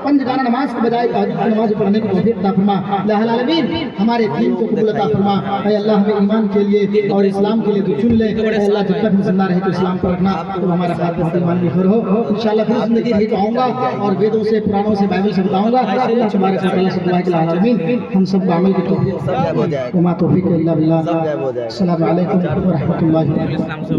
पंजगाना नमाज के बजाय तहज्जुद नमाज पढ़ने की तौफीक अता फरमा। या अल्लाह अलमीन हमारे दीन को कबूल अता फरमा। ऐ अल्लाह हमें ईमान के लिए और इस्लाम के लिए तू चुन ले। ऐ अल्लाह जब तक हम जिंदा रहे तो इस्लाम पर रखना, तो हमारा खात्मा बहुत ईमान में हो। इंशाअल्लाह फिर जिंदगी रही तो आऊँगा और वेदों से पुराणों से बाइबल से बताऊँगा। अल्लाह तबारक व तआला से दुआ कि अल्लाह अलमीन हम सब अमल की तौफीक वमा तौफीक इल्ला बिल्लाह। अस्सलाम वालेकुम व रहमतुल्लाहि व बरकातहू।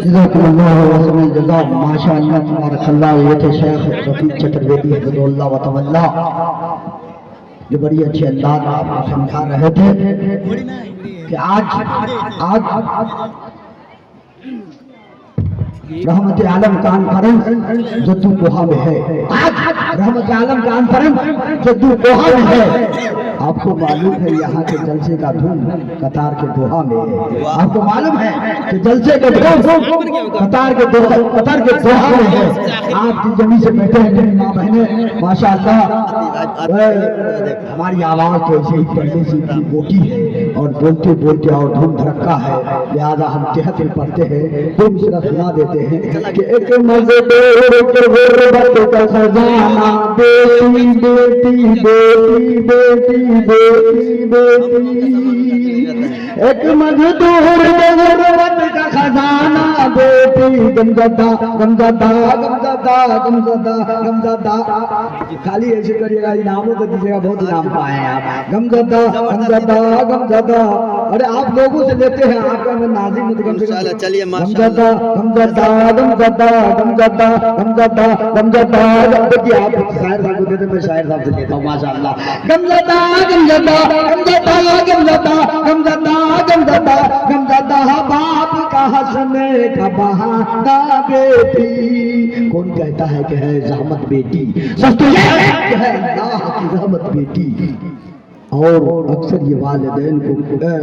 जज़ाकल्लाहु वसल्लम जज़ा माशाअल्लाह तबारकल्लाह। ये थे शेख रफीक चतुर्वेदी हफ़िज़हुल्लाह व तवल्ला, जो बड़ी अच्छे अंदाज में आपको समझा रहे थे कि आज रहमत आलम कॉन्फ्रेंस जद्दूकोहा में है। आज रहमत आलम कॉन्फ्रेंस जद्दूकोहा में है। आपको मालूम है यहाँ के जलसे का धूम कतार के दोहा में है। आपको मालूम है कि जलसे के धूम कतार के दोहा में है। आप जिस जमीन से बैठे हैं मेरी माँ बहने माशाअल्लाह, हमारी आवाज तो ऐसे ही पढ़ने से इतनी मोटी है और बोलते बोलते और धूम धड़का है, लिहाजा हम तहत में पढ़ते हैं। दो मिसरा सुना देते हैं कि एक मज़दूर के गुर्बत का खजाना, बेटी बेटी बेटी बेटी बेटी बेटी, एक मज़दूर के गुर्बत का खजाना, बेटी गमज़दा गमज़दा गमज़दा गमज़दा गमज़दा। खाली ऐसे करिएगा, इनामों को दीजिएगा, बहुत इनाम पाए हैं आप। गमज़दा गमज़दा गमज़दा। अरे आप लोगों से लेते हैं, आपका मैं नाज़िम हूं, कम से कम चलिए। गमज़दा गमज़दा गमज़दा गमज़दा गमज़दा गमज़दा। देखिए आप शायर साहब को देते, मैं शायर साहब से लेता हूँ माशाअल्लाह। गमज़दा गमज़दा गमज़दा गमज़दा गमज़दा गमज़दा गमज़दा। बाप का हंसने का बहाना बेटी, कौन कहता है कि है रहमत बेटी? सच तो यह है कि है अल्लाह की रहमत बेटी। और अक्सर ये वालिदैन को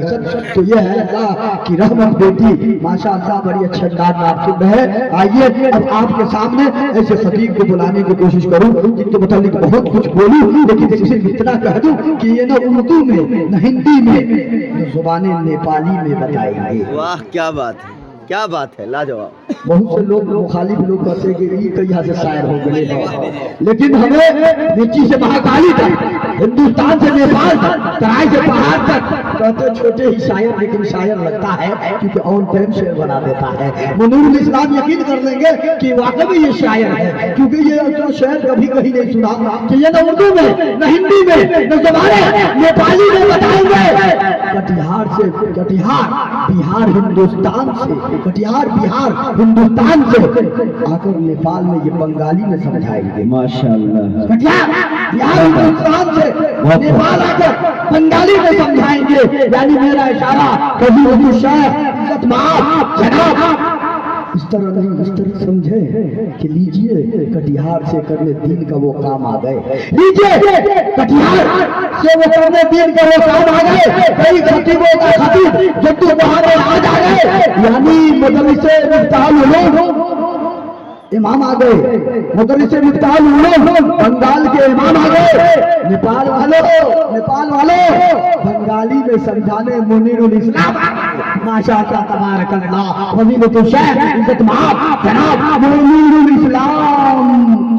सच तो यह है अल्लाह की रहमत बेटी। माशाअल्लाह बड़ी अच्छे अंदाज में आप सुन रहे हैं। आइए अब आपके सामने ऐसे फकीर को बुलाने की कोशिश करूं जिनके मुतालिक बहुत कुछ बोलूं, लेकिन सिर्फ इतना कह दूं कि ये न उर्दू में न हिंदी में न जुबाने नेपाली में बताएंगे। वाह क्या बात है, क्या बात है, लाजवाब। बहुत से लोग मुखालिफ लोग कहते हैं कि ये कहीं से शायर हो गए हैं, लेकिन हमें नीची से महाकाली तक, हिंदुस्तान से नेपाल तक, तराई से पहाड़ तक कहते छोटे ही शायर, लेकिन शायर लगता है क्योंकि ऑन टाइम शेर बना देता है। मुनीरुल इस्लाम यकीन कर लेंगे कि वाकई में ये शायर है, क्योंकि ये तो शेर कभी कहीं नहीं सुना कि ये न उर्दू में न हिंदी में न ज़बाने नेपाली में बताएंगे। कटिहार से, कटिहार बिहार हिंदुस्तान से, कटिहार बिहार हिंदुस्तान से आकर नेपाल में ये बंगाली में समझाएंगे माशाअल्लाह। कटिहार बिहार हिंदुस्तान से नेपाल आकर बंगाली में समझाएंगे। यानी मेरा इशारा कभी उर्दू शायर जनाब इस तरह नहीं, इस तरह समझे कि लीजिए कटिहार से करने दीन का वो काम आ गए, लीजिए कटिहार से वो करने दीन का वो काम आ गए। कई खतीबों का खतीब जद्दूकोहा में आज आ गए, यानी मदरसे मिफ्ताहुल उलूम इमाम आ गए, मदरसे मिफ्ताहुल उलूम बंगाल के इमाम आ गए। नेपाल वालों बंगाली में समझाने मुनीरुल इस्लाम माशाअल्लाह तबारकल्लाह। फजीलतुल शेख इज्जत माफ जनाब मुनीरुल इस्लाम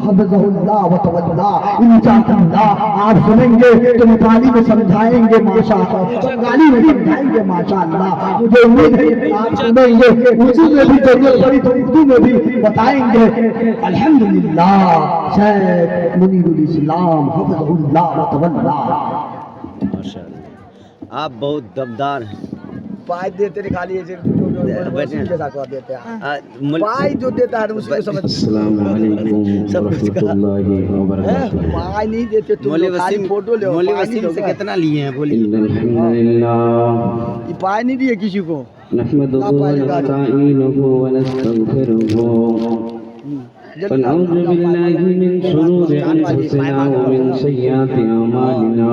हफ़िज़हुल्लाह व तवल्ला इंशाअल्लाह। आप सुनेंगे तो नेपाली में समझाएंगे माशाअल्लाह, बंगाली में समझाएंगे माशाअल्लाह। मुझे उम्मीद है आप सुनेंगे, उर्दू में भी जरूरत पड़ी तो उर्दू में भी बताएंगे। अल्हम्दुलिल्लाह शेख मुनीरुल इस्लाम हफ़िज़हुल्लाह व तवल्ला। माशाअल्लाह आप बहुत दमदार हैं। पाई देते नहीं, खाली ऐसे के साथ देते हैं। पाई जो देता है उसी को समझ। अस्सलाम वालेकुम रहमतुल्लाहि व बरकातहू। पाई नहीं देते तुम लोग, खाली फोटो ले। मौलवी वसीम से कितना लिए हैं बोलिए? अल्हम्दुलिल्लाह ये पाई नहीं दिए किसी को। नहमदुहु व नस्तईनुहु व नस्तगफिरुहु व नऊज़ु बिल्लाहि मिन शुरूरि अनफुसिना व मिन सय्यिआति अमालिना।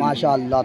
माशाअल्लाह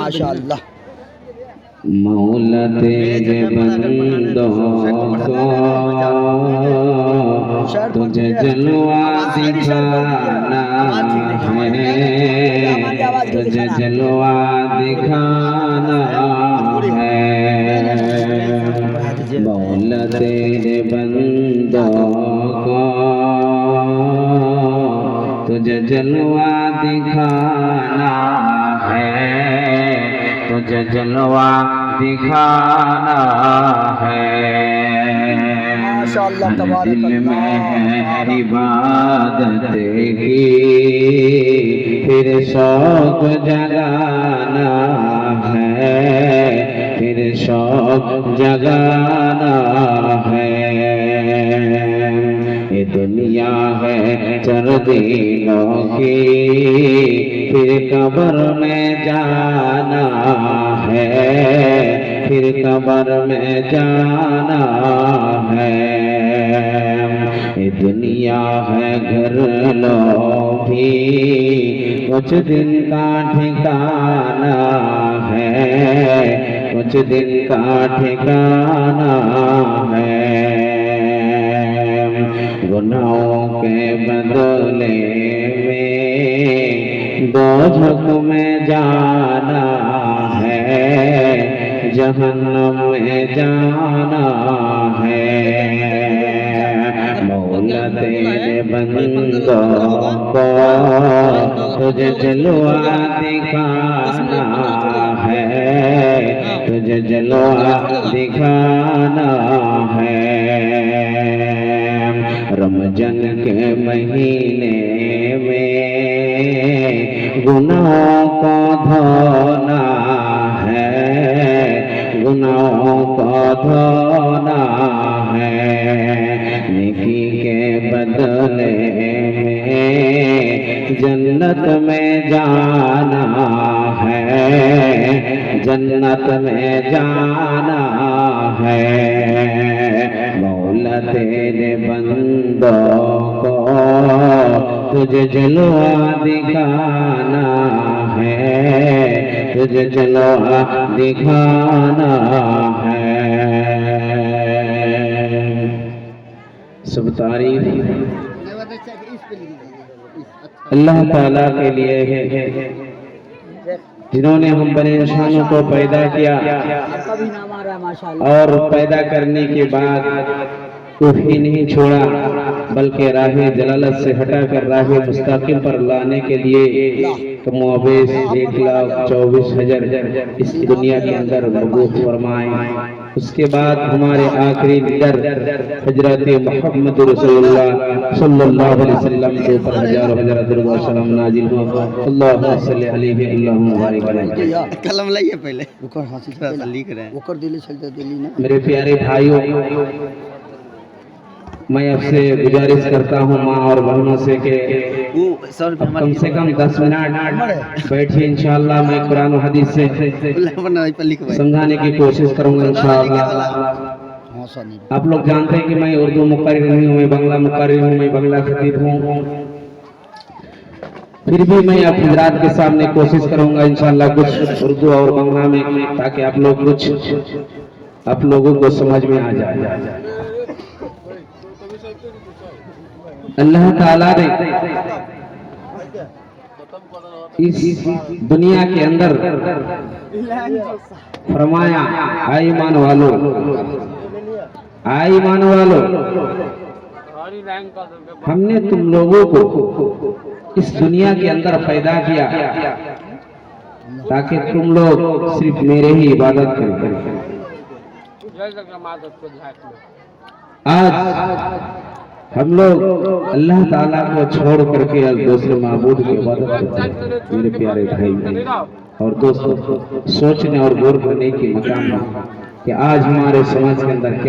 माशाअल्लाह मौला तेरे बंदों को तुझे जलवा दिखाना है तुझे जलवा दिखाना है मौला तेरे बंदों को तुझे जलवा दिखाना है तुझे जलवा दिखाना है माशाअल्लाह तबारक दिल में है इबादत की फिर शौक जगाना है फिर शौक जगाना है ये दुनिया है चर दिनों की फिर कब्र में जाना है फिर कब्र में जाना है ये दुनिया है घर लो भी कुछ दिन का ठिकाना है कुछ दिन का ठिकाना है गुनाहों के बदले में दोजख में जाना है जहन्नम में जाना है मौला तेरे बंदों को तुझे जलवा दिखाना है तुझे जलवा दिखाना है रमजान के महीने में गुनाहों को धोना है गुनाहों को धोना है नेकी के बदले में जन्नत में जाना है जन्नत में जाना है मौला तेरे बंदों को तुझे जलवा दिखाना है तुझे जलवा दिखाना है सब तारीफ अल्लाह ताला के लिए है जिन्होंने हम बने इंसानों को पैदा किया और पैदा करने के बाद कुछ ही नहीं छोड़ा बल्कि राह जलालत से हटाकर राह मुस्तकिम पर लाने के लिए कमोबेश 1,24,000 इस दुनिया के अंदर मबूस फरमाए। उसके बाद हमारे आखिरी लीडर हजरत मोहम्मद रसूलुल्लाह सल्लल्लाहु अलैहि वसल्लम के ऊपर हजारों हजार दुरूद व सलाम नाजिल हो। अल्लाहुम्मा सल्ली अलैहि अल्लाहुम्मा बारिक अलैहि। कलम लाइए पहले लिख रहे हैं मेरे प्यारे भाइयों, मैं आपसे गुजारिश करता हूँ माँ और बहनों से कि अब कम से कम 10 मिनट बैठिए। इंशाअल्लाह मैं कुरान और हदीस से समझाने की कोशिश करूँगा इंशाअल्लाह। आप लोग जानते हैं कि मैं उर्दू मुक़र्रिर नहीं हूँ, मैं बांग्ला मुक़र्रिर हूँ, मैं बांग्ला खतीब हूँ। फिर भी मैं आप हजरात के सामने कोशिश करूँगा इंशाअल्लाह कुछ उर्दू और बांग्ला में, ताकि आप लोगों को समझ में आ जाए। अल्लाह ताला ने इस दुनिया के अंदर फरमाया, आई ईमान वालों, हमने तुम लोगों को इस दुनिया के अंदर पैदा किया ताकि तुम लोग सिर्फ मेरे ही इबादत करें। आज हम लोग अल्लाह ताला को छोड़ करके अब दूसरे माबूद की इबादत करते हैं मेरे प्यारे भाई। और दोस्तों, सोचने और गौर करने की मकाम है कि आज हमारे समाज के अंदर क्या